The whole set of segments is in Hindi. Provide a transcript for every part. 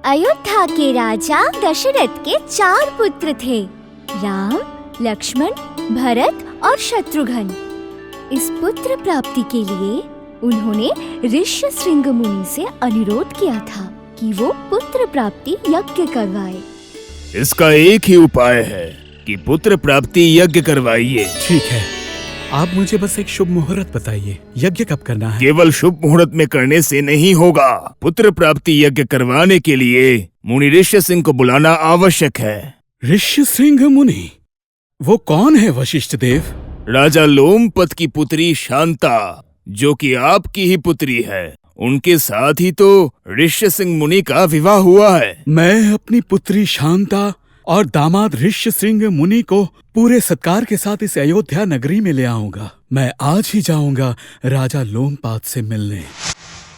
अयोध्या के राजा दशरथ के 4 पुत्र थे, राम, लक्ष्मण, भरत और शत्रुघ्न। इस पुत्र प्राप्ति के लिए उन्होंने ऋष्यशृंग मुनि से अनुरोध किया था कि वो पुत्र प्राप्ति यज्ञ करवाए। इसका एक ही उपाय है कि पुत्र प्राप्ति यज्ञ करवाइए। ठीक है, आप मुझे बस एक शुभ मुहूर्त बताइए, यज्ञ कब करना है? केवल शुभ मुहूर्त में करने से नहीं होगा। पुत्र प्राप्ति यज्ञ करवाने के लिए मुनि ऋष्यसिंह को बुलाना आवश्यक है। ऋष्यशृंग मुनि? वो कौन है वशिष्ठ देव? राजा लोमपत की पुत्री शांता, जो कि आपकी ही पुत्री है, उनके साथ ही तो ऋष्यसिंह मुनि का विवाह हुआ है। मैं अपनी पुत्री शांता और दामाद ऋष्यशृंग मुनि को पूरे सत्कार के साथ इस अयोध्या नगरी में ले आऊंगा। मैं आज ही जाऊंगा राजा लोमपाद से मिलने।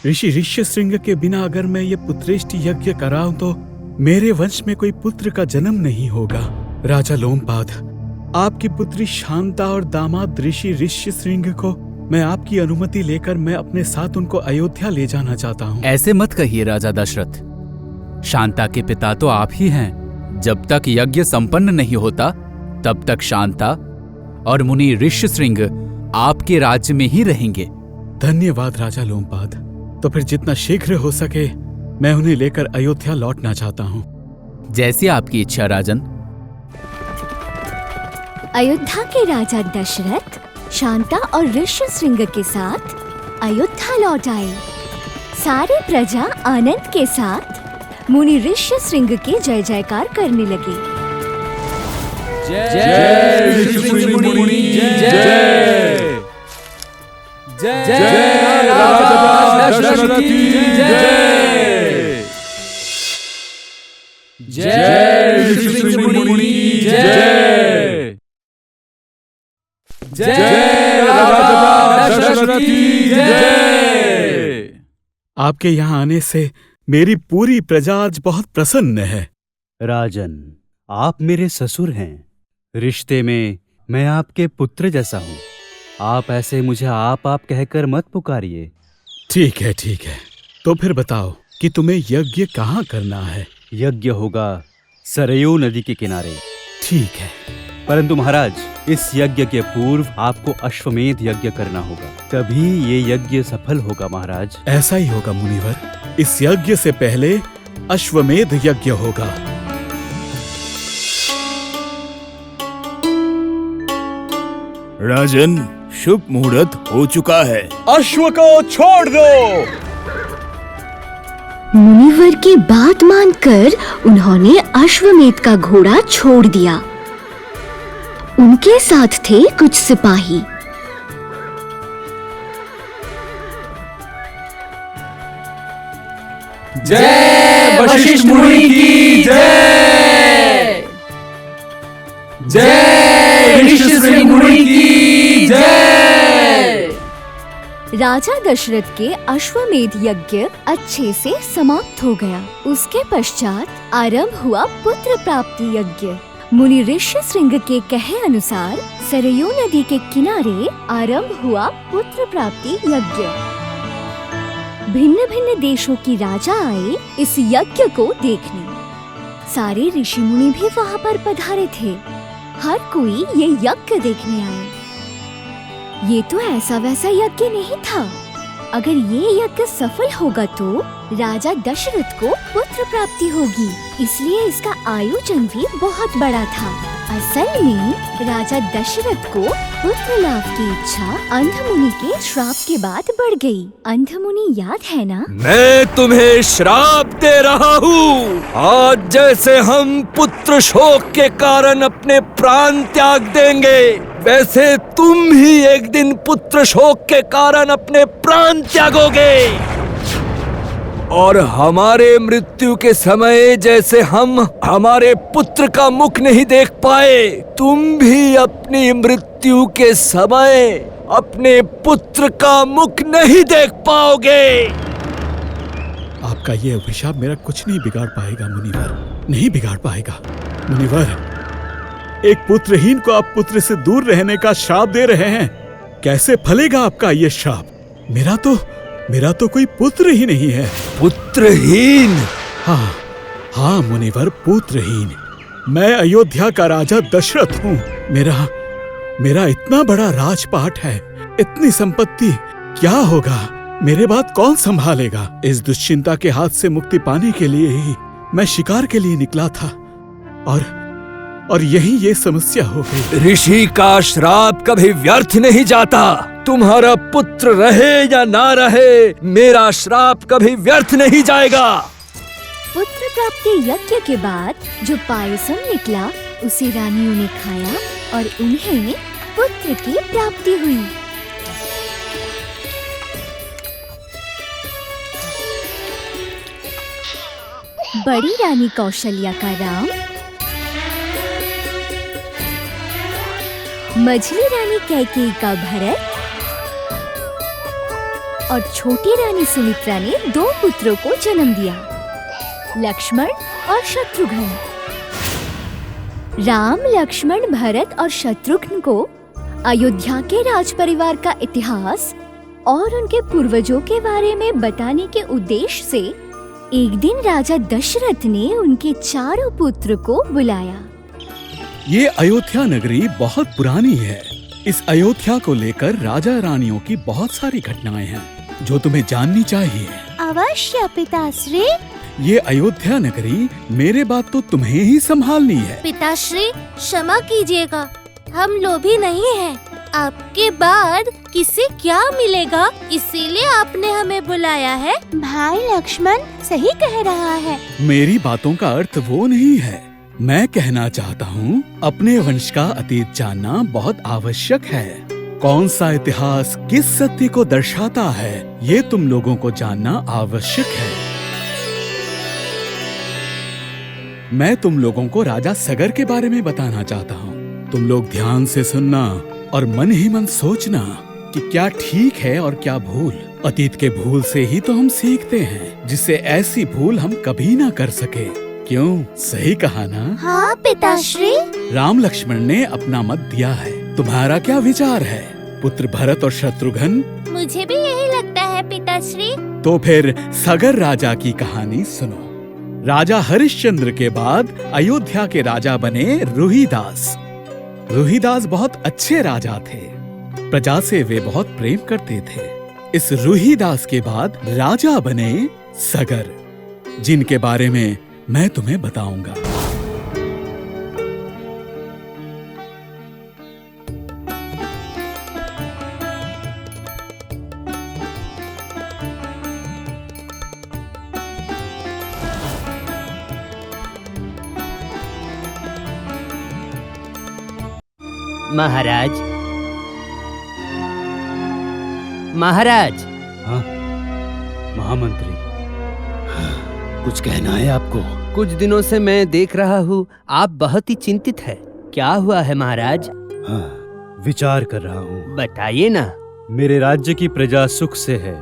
ऋषि ऋष्यशृंग के बिना अगर मैं ये पुत्रेष्टि यज्ञ कराऊं तो मेरे वंश में कोई पुत्र का जन्म नहीं होगा। राजा लोमपाद, आपकी पुत्री शांता और दामाद ऋषि ऋष्यशृंग को मैं आपकी अनुमति लेकर मैं अपने साथ उनको अयोध्या ले जाना चाहता हूँ। ऐसे मत कहिए राजा दशरथ, शांता के पिता तो आप ही हैं। जब तक यज्ञ संपन्न नहीं होता तब तक शांता और मुनि ऋष्यशृंग आपके राज्य में ही रहेंगे। धन्यवाद राजा लोमपाद। तो फिर जितना शीघ्र हो सके मैं उन्हें लेकर अयोध्या लौटना चाहता हूँ। जैसी आपकी इच्छा राजन। अयोध्या के राजा दशरथ शांता और ऋष्यशृंग के साथ अयोध्या लौट आए। सारी प्रजा आनंद के साथ मुनि ऋष्यशृंग के जय जयकार करने लगे। जय ऋष्यशृंग मुनि जय। जय राजा दशरथ की जय। जय ऋष्यशृंग मुनि जय। जय राजा दशरथ की जय। आपके यहाँ आने से मेरी पूरी प्रजा आज बहुत प्रसन्न है। राजन, आप मेरे ससुर हैं। रिश्ते में मैं आपके पुत्र जैसा हूँ। आप ऐसे मुझे आप कहकर मत पुकारिए। ठीक है, ठीक है। तो फिर बताओ कि तुम्हें यज्ञ कहाँ करना है? यज्ञ होगा सरयू नदी के किनारे। ठीक है, परंतु महाराज, इस यज्ञ के पूर्व आपको अश्वमेध यज्ञ करना होगा, तभी ये यज्ञ सफल होगा महाराज। ऐसा ही होगा मुनिवर। इस यज्ञ से पहले अश्वमेध यज्ञ होगा। राजन, शुभ मुहूर्त हो चुका है। अश्व को छोड़ दो। मुनिवर की बात मानकर उन्होंने अश्वमेध का घोड़ा छोड़ दिया। उनके साथ थे कुछ सिपाही। जय वशिष्ठ मुनि की जय। जय ऋष्यशृंग मुनि की जय। राजा दशरथ के अश्वमेध यज्ञ अच्छे से समाप्त हो गया। उसके पश्चात आरंभ हुआ पुत्र प्राप्ति यज्ञ। मुनि ऋष्यशृंग के कहे अनुसार सरयू नदी के किनारे आरंभ हुआ पुत्र प्राप्ति यज्ञ। भिन्न भिन्न देशों की राजा आए इस यज्ञ को देखने। सारे ऋषि मुनि भी वहाँ पर पधारे थे। हर कोई ये यज्ञ देखने आए। ये तो ऐसा वैसा यज्ञ नहीं था। अगर ये यज्ञ सफल होगा तो राजा दशरथ को पुत्र प्राप्ति होगी, इसलिए इसका आयोजन भी बहुत बड़ा था। असल में राजा दशरथ को पुत्र लाभ की इच्छा अंधमुनि के श्राप के बाद बढ़ गई। अंधमुनि याद है ना? मैं तुम्हें श्राप दे रहा हूँ। आज जैसे हम पुत्र शोक के कारण अपने प्राण त्याग देंगे, वैसे तुम भी एक दिन पुत्र शोक के कारण अपने प्राण त्यागोगे। और हमारे मृत्यु के समय जैसे हम हमारे पुत्र का मुख नहीं देख पाए, तुम भी अपनी मृत्यु के समय अपने पुत्र का मुख नहीं देख पाओगे। आपका ये अभिशाप मेरा कुछ नहीं बिगाड़ पाएगा मुनिवर, नहीं बिगाड़ पाएगा। मुनिवर, एक पुत्रहीन को आप पुत्र से दूर रहने का श्राप दे रहे हैं। कैसे फलेगा आपका ये श्राप? मेरा तो कोई पुत्र ही नहीं है। पुत्रहीन? हाँ, हाँ मुनिवर, पुत्रहीन। मैं अयोध्या का राजा दशरथ हूँ। मेरा इतना बड़ा राजपाट है, इतनी संपत्ति, क्या होगा? मेरे बाद कौन संभालेगा? इस दुश्चिंता के हाथ से मुक्ति पाने के लिए ही मैं शिकार के लिए निकला था और यही ये समस्या हो गई। ऋषि का श्राप कभी व्यर्थ नहीं जाता। तुम्हारा पुत्र रहे या ना रहे, मेरा श्राप कभी व्यर्थ नहीं जाएगा। पुत्र प्राप्ति यज्ञ के बाद जो पायसम निकला उसे रानियों ने खाया और उन्हें पुत्र की प्राप्ति हुई। बड़ी रानी कौशल्या का राम, मझली रानी कैकेयी का भरत और छोटी रानी सुमित्रा ने 2 पुत्रों को जन्म दिया, लक्ष्मण और शत्रुघ्न। राम, लक्ष्मण, भरत और शत्रुघ्न को अयोध्या के राज परिवार का इतिहास और उनके पूर्वजों के बारे में बताने के उद्देश्य से एक दिन राजा दशरथ ने उनके 4 पुत्र को बुलाया। ये अयोध्या नगरी बहुत पुरानी है। इस अयोध्या को लेकर राजा रानियों की बहुत सारी घटनाएं हैं जो तुम्हें जाननी चाहिए। अवश्य पिताश्री। ये अयोध्या नगरी मेरे बाद तो तुम्हें ही संभालनी है। पिताश्री क्षमा कीजिएगा, हम लोभी नहीं हैं। आपके बाद किसे क्या मिलेगा, इसीलिए आपने हमें बुलाया है। भाई लक्ष्मण सही कह रहा है। मेरी बातों का अर्थ वो नहीं है। मैं कहना चाहता हूँ अपने वंश का अतीत जानना बहुत आवश्यक है। कौन सा इतिहास किस सत्य को दर्शाता है, ये तुम लोगों को जानना आवश्यक है। मैं तुम लोगों को राजा सगर के बारे में बताना चाहता हूँ। तुम लोग ध्यान से सुनना और मन ही मन सोचना कि क्या ठीक है और क्या भूल। अतीत के भूल से ही तो हम सीखते हैं, जिससे ऐसी भूल हम कभी ना कर सके। क्यों, सही कहा ना? हाँ पिताश्री। राम लक्ष्मण ने अपना मत दिया है। तुम्हारा क्या विचार है पुत्र भरत और शत्रुघ्न? मुझे भी यही लगता है पिताश्री। तो फिर सगर राजा की कहानी सुनो। राजा हरिश्चंद्र के बाद अयोध्या के राजा बने रुहिदास। रुहिदास बहुत अच्छे राजा थे। प्रजा से वे बहुत प्रेम करते थे। इस रुहिदास के बाद राजा बने सगर, जिनके बारे में मैं तुम्हें बताऊंगा। महाराज, महाराज। हाँ महामंत्री, कुछ कहना है आपको? कुछ दिनों से मैं देख रहा हूँ आप बहुत ही चिंतित है। क्या हुआ है महाराज? हाँ, विचार कर रहा हूँ। बताइए ना। मेरे राज्य की प्रजा सुख से है,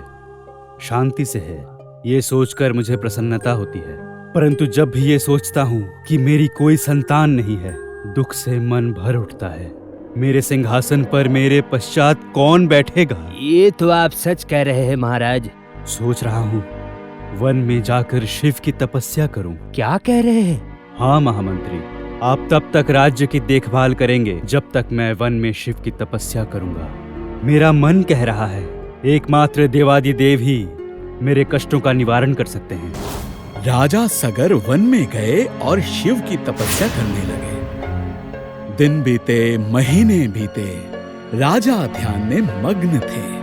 शांति से है, ये सोचकर मुझे प्रसन्नता होती है। परंतु जब भी ये सोचता हूँ कि मेरी कोई संतान नहीं है, दुख से मन भर उठता है। मेरे सिंहासन पर मेरे पश्चात कौन बैठेगा? ये तो आप सच कह रहे हैं महाराज। सोच रहा हूँ वन में जाकर शिव की तपस्या करूं। क्या कह रहे हैं? हाँ महामंत्री, आप तब तक राज्य की देखभाल करेंगे जब तक मैं वन में शिव की तपस्या करूंगा। मेरा मन कह रहा है एकमात्र देवादिदेव ही मेरे कष्टों का निवारण कर सकते हैं। राजा सगर वन में गए और शिव की तपस्या करने लगे। दिन बीते, महीने बीते, राजा ध्यान में मग्न थे।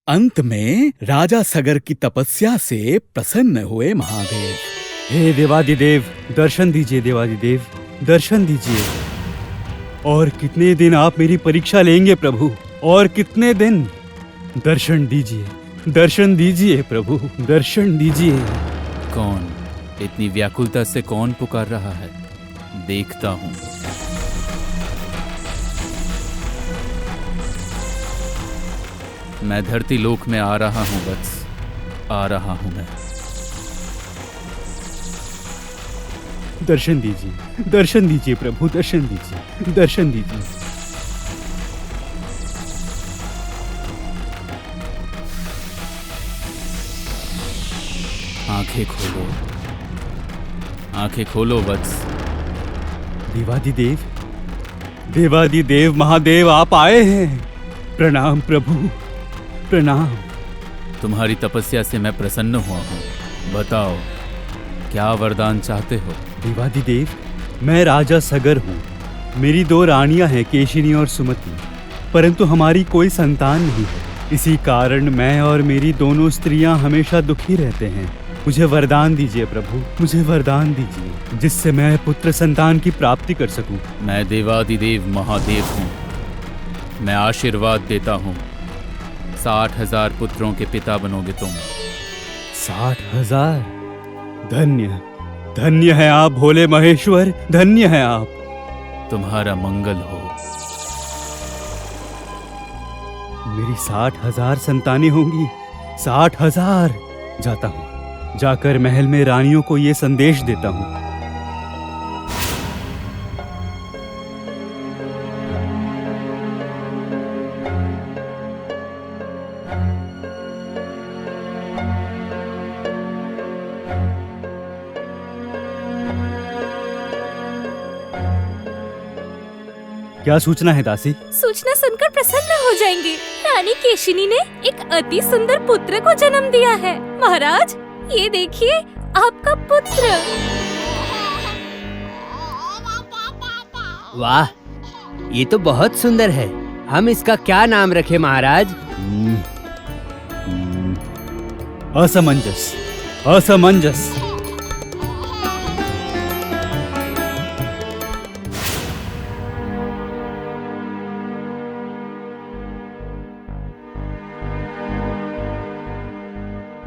अंत में राजा सगर की तपस्या से प्रसन्न हुए महादेव। हे देवादिदेव, दर्शन दीजिए। देवादिदेव, दर्शन दीजिए। और कितने दिन आप मेरी परीक्षा लेंगे प्रभु? और कितने दिन? दर्शन दीजिए, दर्शन दीजिए प्रभु, दर्शन दीजिए। कौन इतनी व्याकुलता से कौन पुकार रहा है? देखता हूँ। मैं धरती लोक में आ रहा हूँ वत्स, आ रहा हूँ मैं। दर्शन दीजिए प्रभु, दर्शन दीजिए, दर्शन दीजिए। आंखें खोलो, आंखें खोलो वत्स। देवादिदेव महादेव आप आए हैं। प्रणाम प्रभु, प्रणाम। तुम्हारी तपस्या से मैं प्रसन्न हुआ हूँ। बताओ क्या वरदान चाहते हो? देवादिदेव, मैं राजा सगर हूँ। मेरी 2 रानियां हैं, केशिनी और सुमति, परंतु हमारी कोई संतान नहीं है। इसी कारण मैं और मेरी दोनों स्त्रियां हमेशा दुखी रहते हैं। मुझे वरदान दीजिए प्रभु, मुझे वरदान दीजिए, जिससे मैं पुत्र संतान की प्राप्ति कर सकूं। मैं देवादिदेव महादेव हूँ। मैं आशीर्वाद देता हूँ, 60,000 पुत्रों के पिता बनोगे तुम। 60,000? धन्य, धन्य है आप भोले महेश्वर, धन्य है आप। तुम्हारा मंगल हो। मेरी 60,000 संतानें होंगी, 60,000। जाता हूँ, जाकर महल में रानियों को ये संदेश देता हूँ। क्या सूचना है दासी? सूचना सुनकर प्रसन्न हो जाएंगे। रानी केशिनी ने एक अति सुंदर पुत्र को जन्म दिया है। महाराज, ये देखिए आपका पुत्र। वाह, ये तो बहुत सुंदर है। हम इसका क्या नाम रखें महाराज? असमंजस, असमंजस।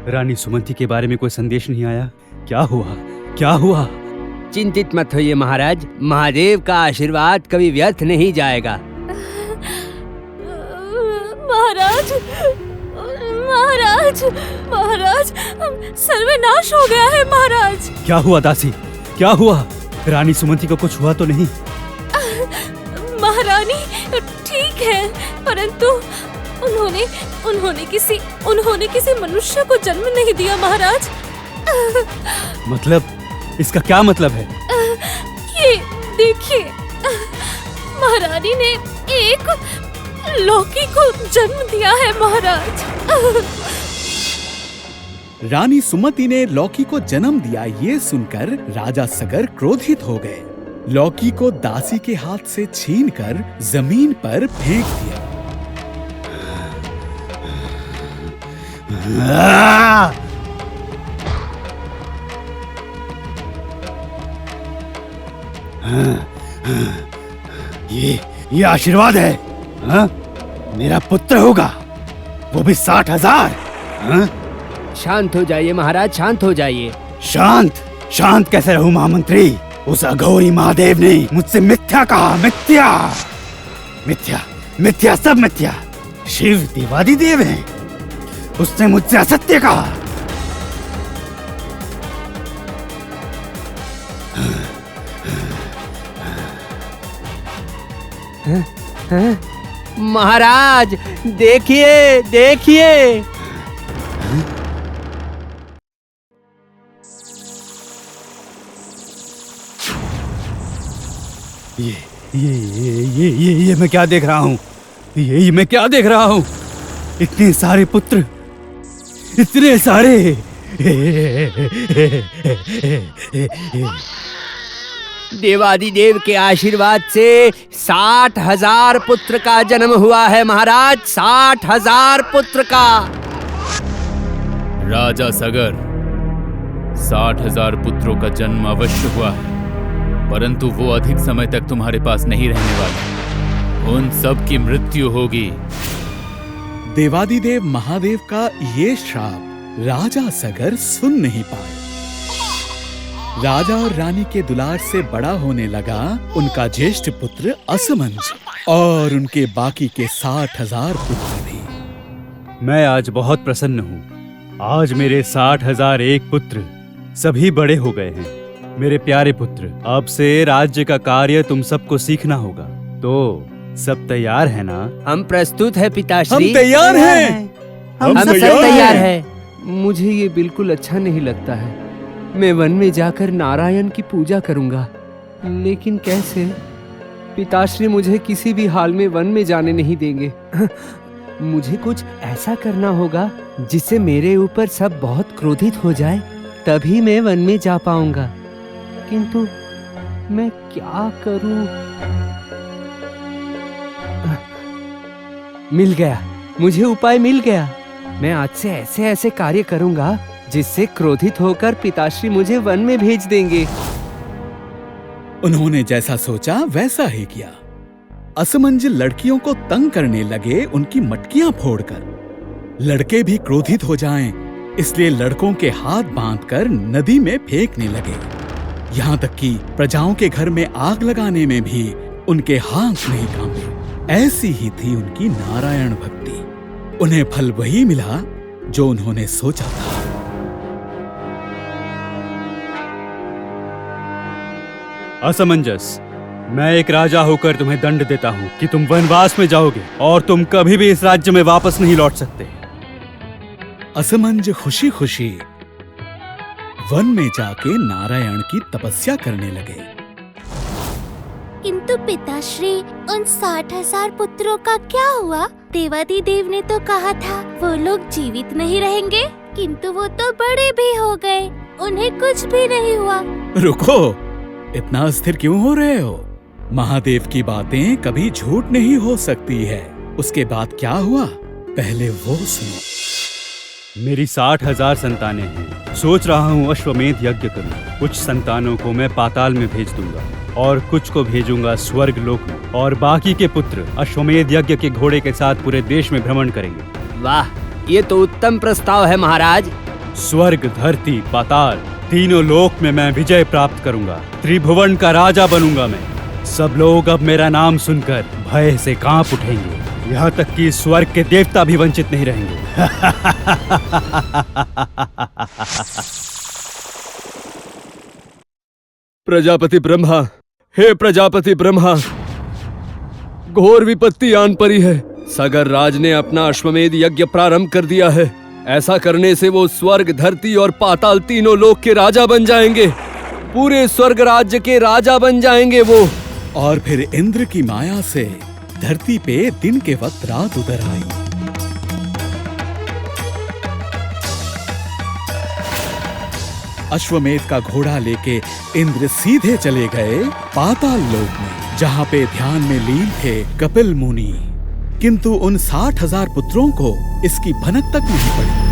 रानी सुमति के बारे में कोई संदेश नहीं आया। क्या हुआ, क्या हुआ? चिंतित मत होइए महाराज, महादेव का आशीर्वाद कभी व्यर्थ नहीं जाएगा। महाराज, महाराज, महाराज, सर्वनाश हो गया है महाराज। क्या हुआ दासी, क्या हुआ? रानी सुमति को कुछ हुआ तो नहीं? महारानी ठीक है, परंतु उन्होंने किसी मनुष्य को जन्म नहीं दिया महाराज। मतलब, इसका क्या मतलब है? ये देखिए, महारानी ने एक लौकी को जन्म दिया है महाराज। रानी सुमति ने लौकी को जन्म दिया, ये सुनकर राजा सगर क्रोधित हो गए। लौकी को दासी के हाथ से छीनकर जमीन पर फेंक दिया। ये आशीर्वाद है, हाँ? मेरा पुत्र होगा, वो भी 60,000। हाँ? शांत हो जाइए महाराज, शांत हो जाइए। शांत कैसे रहूं महामंत्री? उस अघोरी महादेव ने मुझसे मिथ्या कहा, मिथ्या, मिथ्या, मिथ्या, सब मिथ्या। शिव देवादिदेव हैं, उसने मुझसे असत्य कहा। महाराज देखिए, देखिए। ये मैं क्या देख रहा हूँ? ये मैं क्या देख रहा हूँ? इतने सारे पुत्र, इतने सारे। देवादिदेव के आशीर्वाद से 60,000 पुत्र का जन्म हुआ है महाराज, 60,000 पुत्र का। राजा सगर, 60,000 पुत्रों का जन्म अवश्य हुआ है, परंतु वो अधिक समय तक तुम्हारे पास नहीं रहने वाले। उन सब की मृत्यु होगी। देवादिदेव महादेव का ये श्राप राजा सगर सुन नहीं पाए। राजा और रानी के दुलार से बड़ा होने लगा उनका ज्येष्ठ पुत्र असमंज और उनके बाकी के 60,000 पुत्र भी। मैं आज बहुत प्रसन्न हूँ। आज मेरे 60,001 पुत्र सभी बड़े हो गए हैं। मेरे प्यारे पुत्र, अब से राज्य का कार्य तुम सबको सीखना होगा। तो सब तैयार है ना? हम प्रस्तुत है पिताश्री। हम तैयार हैं। हम सब तैयार तैयार हैं। है। मुझे ये बिल्कुल अच्छा नहीं लगता है। मैं वन में जाकर नारायण की पूजा करूंगा, लेकिन कैसे? पिताश्री मुझे किसी भी हाल में वन में जाने नहीं देंगे। मुझे कुछ ऐसा करना होगा जिससे मेरे ऊपर सब बहुत क्रोधित हो जाए, तभी मैं वन में जा पाऊंगा। किंतु मैं क्या करूं? मिल गया, मुझे उपाय मिल गया। मैं आज से ऐसे ऐसे कार्य करूंगा जिससे क्रोधित होकर पिताश्री मुझे वन में भेज देंगे। उन्होंने जैसा सोचा वैसा ही किया। असमंजस लड़कियों को तंग करने लगे, उनकी मटकियां फोड़कर। लड़के भी क्रोधित हो जाएं, इसलिए लड़कों के हाथ बांधकर नदी में फेंकने लगे। यहाँ तक कि प्रजाओं के घर में आग लगाने में भी उनके हाथ नहीं कांपे। ऐसी ही थी उनकी नारायण भक्ति। उन्हें फल वही मिला जो उन्होंने सोचा था। असमंजस, मैं एक राजा होकर तुम्हें दंड देता हूँ कि तुम वनवास में जाओगे और तुम कभी भी इस राज्य में वापस नहीं लौट सकते। असमंजस खुशी खुशी वन में जाके नारायण की तपस्या करने लगे। किंतु पिताश्री, उन 60,000 पुत्रों का क्या हुआ? देवाधिदेव ने तो कहा था वो लोग जीवित नहीं रहेंगे, किंतु वो तो बड़े भी हो गए, उन्हें कुछ भी नहीं हुआ। रुको, इतना स्थिर क्यों हो रहे हो? महादेव की बातें कभी झूठ नहीं हो सकती है। उसके बाद क्या हुआ, पहले वो सुनो। मेरी 60,000 संतानें हैं। सोच रहा हूँ अश्वमेध यज्ञ करूँ। कुछ संतानों को मैं पाताल में भेज दूंगा और कुछ को भेजूंगा स्वर्ग लोक में, और बाकी के पुत्र अश्वमेध यज्ञ के घोड़े के साथ पूरे देश में भ्रमण करेंगे। वाह, ये तो उत्तम प्रस्ताव है महाराज। स्वर्ग, धरती, पाताल, तीनों लोक में मैं विजय प्राप्त करूंगा। त्रिभुवन का राजा बनूंगा मैं। सब लोग अब मेरा नाम सुनकर भय से कांप उठेंगे। यहाँ तक कि स्वर्ग के देवता भी वंचित नहीं रहेंगे। प्रजापति ब्रह्मा, हे प्रजापति ब्रह्मा, घोर विपत्ति आन पड़ी है। सगर राज ने अपना अश्वमेध यज्ञ प्रारंभ कर दिया है। ऐसा करने से वो स्वर्ग, धरती और पाताल तीनों लोक के राजा बन जाएंगे। पूरे स्वर्ग राज्य के राजा बन जाएंगे वो। और फिर इंद्र की माया से धरती पे दिन के वक्त रात उतर आई। अश्वमेध का घोड़ा लेके इंद्र सीधे चले गए पाताल लोक में, जहाँ पे ध्यान में लीन थे कपिल मुनि। किंतु उन 60,000 पुत्रों को इसकी भनक तक नहीं पड़ी।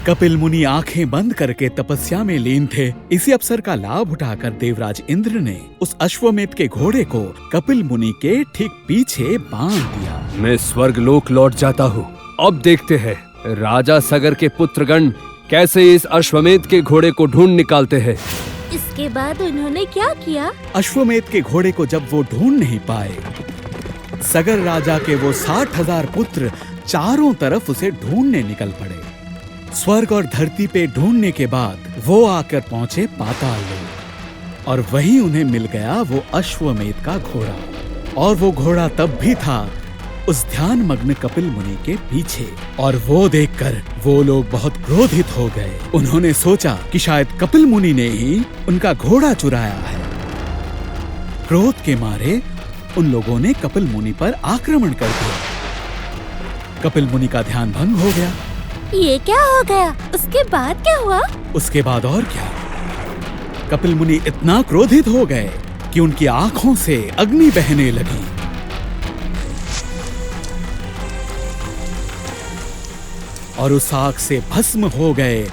कपिल मुनि आंखें बंद करके तपस्या में लीन थे। इसी अवसर का लाभ उठाकर देवराज इंद्र ने उस अश्वमेध के घोड़े को कपिल मुनि के ठीक पीछे बांध दिया। मैं स्वर्ग लोक लौट जाता हूँ। अब देखते हैं राजा सगर के पुत्रगण कैसे इस अश्वमेध के घोड़े को ढूंढ निकालते हैं। इसके बाद उन्होंने क्या किया? अश्वमेध के घोड़े को जब वो ढूंढ नहीं पाए, सगर राजा के वो 60,000 पुत्र चारों तरफ उसे ढूंढने निकल पड़े। स्वर्ग और धरती पे ढूंढने के बाद वो आकर पहुंचे पाताल लोक, और वहीं उन्हें मिल गया वो अश्वमेध का घोड़ा। और वो घोड़ा तब भी था उस ध्यान मग्न कपिल मुनि के पीछे। और वो देखकर वो लोग बहुत क्रोधित हो गए। उन्होंने सोचा कि शायद कपिल मुनि ने ही उनका घोड़ा चुराया है। क्रोध के मारे उन लोगों ने कपिल मुनि पर आक्रमण कर दिया। कपिल मुनि का ध्यान भंग हो गया। ये क्या हो गया? उसके बाद क्या हुआ? उसके बाद और क्या, कपिल मुनि इतना क्रोधित हो गए कि उनकी आंखों से अग्नि बहने लगी। और उस आग से भस्म हो गए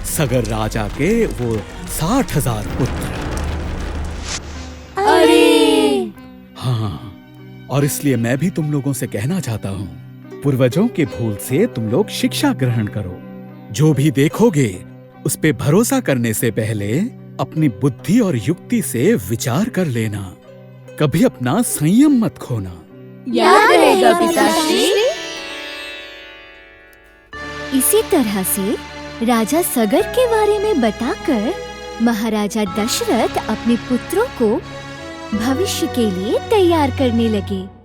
सगर राजा के वो 60,000 पुत्र। अरे! हाँ, और इसलिए मैं भी तुम लोगों से कहना चाहता हूँ, पूर्वजों के भूल से तुम लोग शिक्षा ग्रहण करो। जो भी देखोगे उस पे भरोसा करने से पहले अपनी बुद्धि और युक्ति से विचार कर लेना, कभी अपना संयम मत खोना। याद रहेगा पिताश्री। इसी तरह से राजा सगर के बारे में बताकर महाराजा दशरथ अपने पुत्रों को भविष्य के लिए तैयार करने लगे।